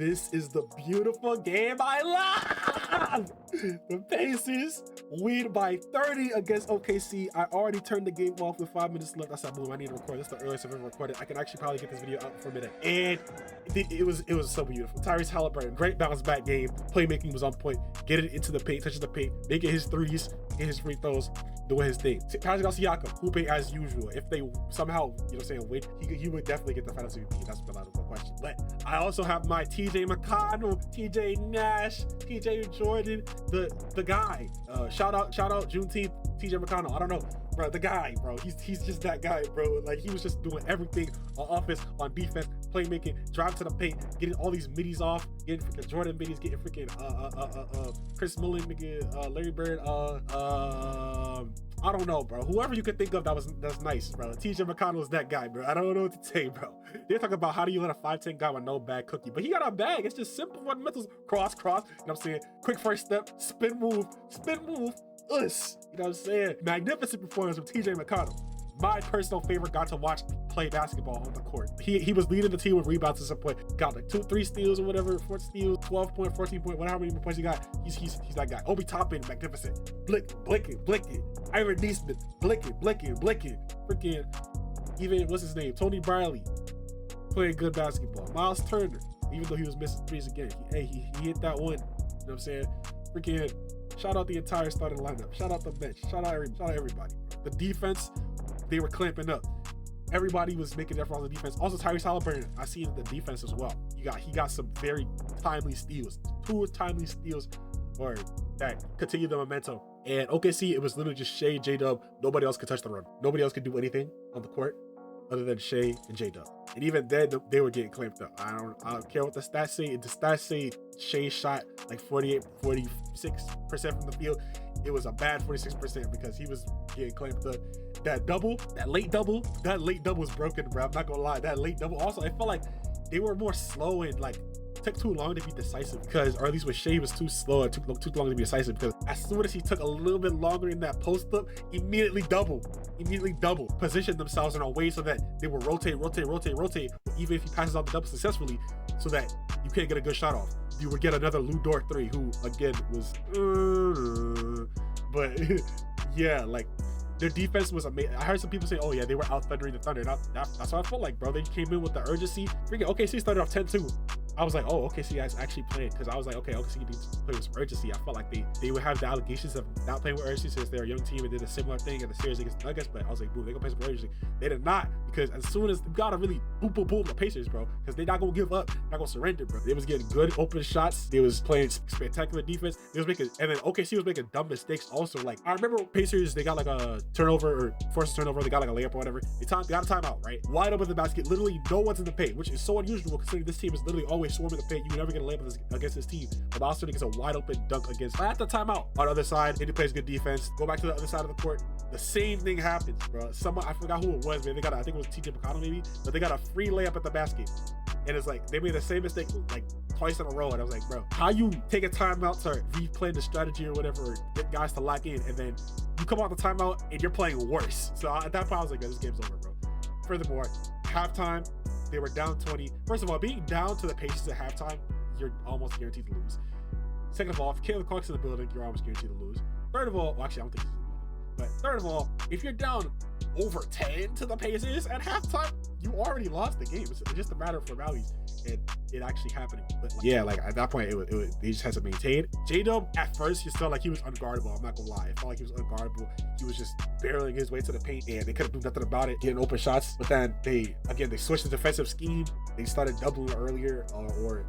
This is the beautiful game I love. The Pacers win by 30 against OKC. I already turned the game off with 5 minutes left. I said, boom, I need to record. That's the earliest I've ever recorded. I can actually probably get this video out for a minute. And it was so beautiful. Tyrese Halliburton, great bounce back game. Playmaking was on point. Get it into the paint, touching the paint, making his threes, getting his free throws, doing his thing. Pascal Siakam, hooping as usual. If they somehow, you know what I'm saying, win, he would definitely get the Finals MVP. That's without a question. But I also have my TJ McConnell, TJ Nash, TJ Jordan, the guy. Shout out Juneteenth, TJ McConnell. I don't know, bro. The guy, bro. He's just that guy, bro. Like, he was just doing everything on offense, on defense, playmaking, drive to the paint, getting all these middies off, getting freaking Jordan middies, getting freaking Chris Mullin, Larry Bird, I don't know, bro. Whoever you could think of that's nice, bro. TJ McConnell is that guy, bro. I don't know what to say, bro. They're talking about how do you let a 5'10" guy with no bag cookie, but he got a bag. It's just simple fundamentals. Cross. You know what I'm saying? Quick first step, spin move, us. You know what I'm saying? Magnificent performance from TJ McConnell. My personal favorite guy to watch play basketball on the court. He was leading the team with rebounds at some point. Got like 2-3 steals or whatever, 4 steals, 12 point, 14 point, whatever many points he got. He's that guy. Obi Toppin, magnificent. Blinking. Iron Neesmith, blinking. Freaking, even, what's his name? Tony Briley, playing good basketball. Miles Turner, even though he was missing threes again. He hit that one. You know what I'm saying? Freaking, shout out the entire starting lineup. Shout out the bench. Shout out everybody. The defense, they were clamping up. Everybody was making effort on the defense. Also, Tyrese Halliburton, I see the defense as well. He got some very timely steals. 2 timely steals or that continue the momentum. And OKC, it was literally just Shea, J-Dub. Nobody else could touch the rim. Nobody else could do anything on the court other than Shea and J-Dub. And even then, they were getting clamped up. I don't care what the stats say. If the stats say Shea shot like 46% from the field, it was a bad 46% because he was getting clamped up. That late double was broken, bro. I'm not gonna lie. That late double also, I felt like they were more slow and like took too long to be decisive, because, or at least with Shea, was too slow. It took too long to be decisive, because as soon as he took a little bit longer in that post up, immediately double, positioned themselves in a way so that they will rotate, even if he passes out the double successfully, so that you can't get a good shot off. You would get another Lou Dort 3, who again was, but yeah, like, their defense was amazing. I heard some people say, oh yeah, they were out thundering the Thunder. That's what I felt like, bro. They came in with the urgency. Freaking OKC started off 10-2. I was like, oh, OKC guys actually playing, because I was like, okay, OKC needs to play with some urgency. I felt like they would have the allegations of not playing with urgency since they're a young team and did a similar thing in the series against the Nuggets, but I was like, boom, they're gonna play some urgency. They did not, because as soon as you gotta really boom the Pacers, bro, because they're not gonna give up, not gonna surrender, bro. They was getting good open shots. They was playing spectacular defense. They was making, and then OKC was making dumb mistakes also. Like, I remember Pacers, they got like a turnover or forced a turnover. They got like a layup or whatever. They got a timeout, right? Wide open the basket. Literally no one's in the paint, which is so unusual considering this team is literally always swarming the paint. You never get a layup against this team. But Miles Turner gets a wide open dunk against at the timeout. On the other side, Indy plays good defense. Go back to the other side of the court. The same thing happens, bro. Someone, I forgot who it was, man. They got, I think it was TJ McConnell maybe, but they got a free layup at the basket. And it's like, they made the same mistake like twice in a row. And I was like, bro, how you take a timeout to replay the strategy or whatever, or get guys to lock in, and then you come out the timeout and you're playing worse. So at that point, I was like, this game's over, bro. Furthermore, halftime, they were down 20. First of all, being down to the Pacers at halftime, you're almost guaranteed to lose. Second of all, if Caleb Clark's in the building, you're almost guaranteed to lose. Third of all, well, actually, I don't think he's in the building. But third of all, if you're down over 10 to the Pacers at halftime, you already lost the game. It's just a matter of formalities and it actually happening. But like, yeah, like at that point, they just had to maintain. J-Dub, at first, just felt like he was unguardable. I'm not gonna lie. It felt like he was unguardable. He was just barreling his way to the paint, and they couldn't do nothing about it, getting open shots. But then they switched the defensive scheme. They started doubling earlier, or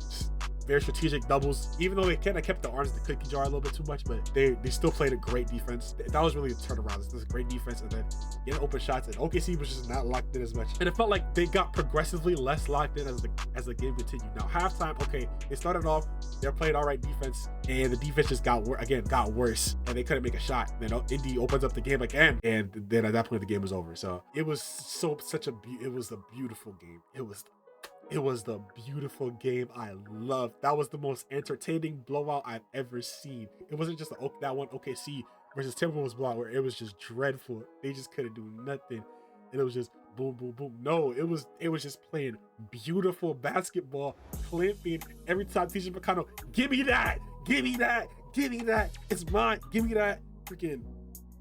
very strategic doubles, even though they kind of kept the arms in the cookie jar a little bit too much, but they still played a great defense. That was really the turnaround. This is great defense, and then getting open shots, and OKC was just not locked in as much, and it felt like they got progressively less locked in as the game continued. Now halftime, okay, they started off, they're playing all right defense, and the defense just got worse, and they couldn't make a shot. Then Indy opens up the game again, and then at that point the game was over. So it was it was a beautiful game. It was the beautiful game I loved. That was the most entertaining blowout I've ever seen. It wasn't just that one OKC versus Timberwolves blowout where it was just dreadful. They just couldn't do nothing. And it was just boom, boom, boom. No, it was just playing beautiful basketball, clamping every time. TJ McConnell, give me that, give me that, give me that. It's mine. Give me that. Freaking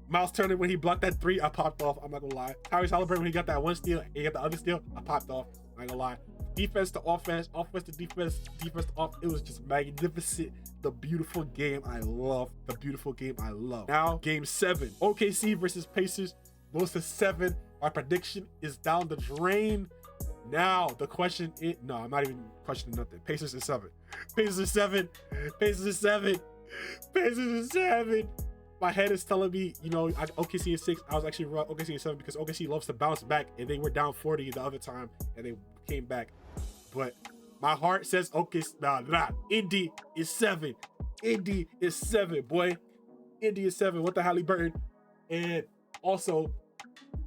Miles Turner when he blocked that three, I popped off. I'm not gonna lie. Tyrese Halliburton when he got that one steal, he got the other steal, I popped off. I'm not gonna lie. Defense to offense, offense to defense, defense to off. It was just magnificent. The beautiful game I love. The beautiful game I love. Now, game 7. OKC versus Pacers goes to 7. My prediction is down the drain. Now, the question is, no, I'm not even questioning nothing. Pacers is 7. Pacers is 7. Pacers is 7. Pacers is 7. My head is telling me, you know, OKC is 6. I was actually wrong. OKC is 7 because OKC loves to bounce back, and they were down 40 the other time, and they came back. But my heart says OKC. Nah. Indy is 7. Indy is 7, boy. Indy is 7 with the Halliburton. And also,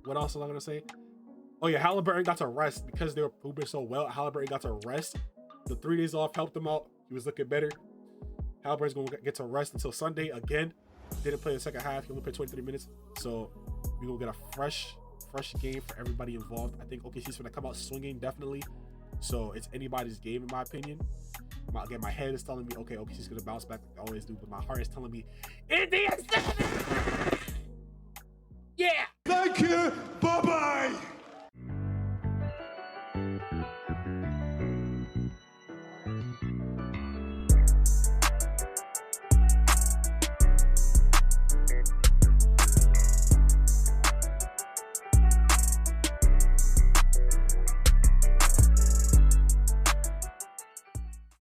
what else was I gonna say? Oh yeah, Halliburton got to rest because they were hooping so well. Halliburton got to rest. The 3 days off helped him out. He was looking better. Halliburton's gonna get to rest until Sunday again. Didn't play the second half. He only played 23 minutes. So we're gonna get a fresh game for everybody involved. I think OKC's gonna come out swinging, definitely. So it's anybody's game, in my opinion. Again, my head is telling me, okay, OKC's gonna bounce back like they always do, but my heart is telling me, Indiana 7! Yeah! Thank you. Bye-bye.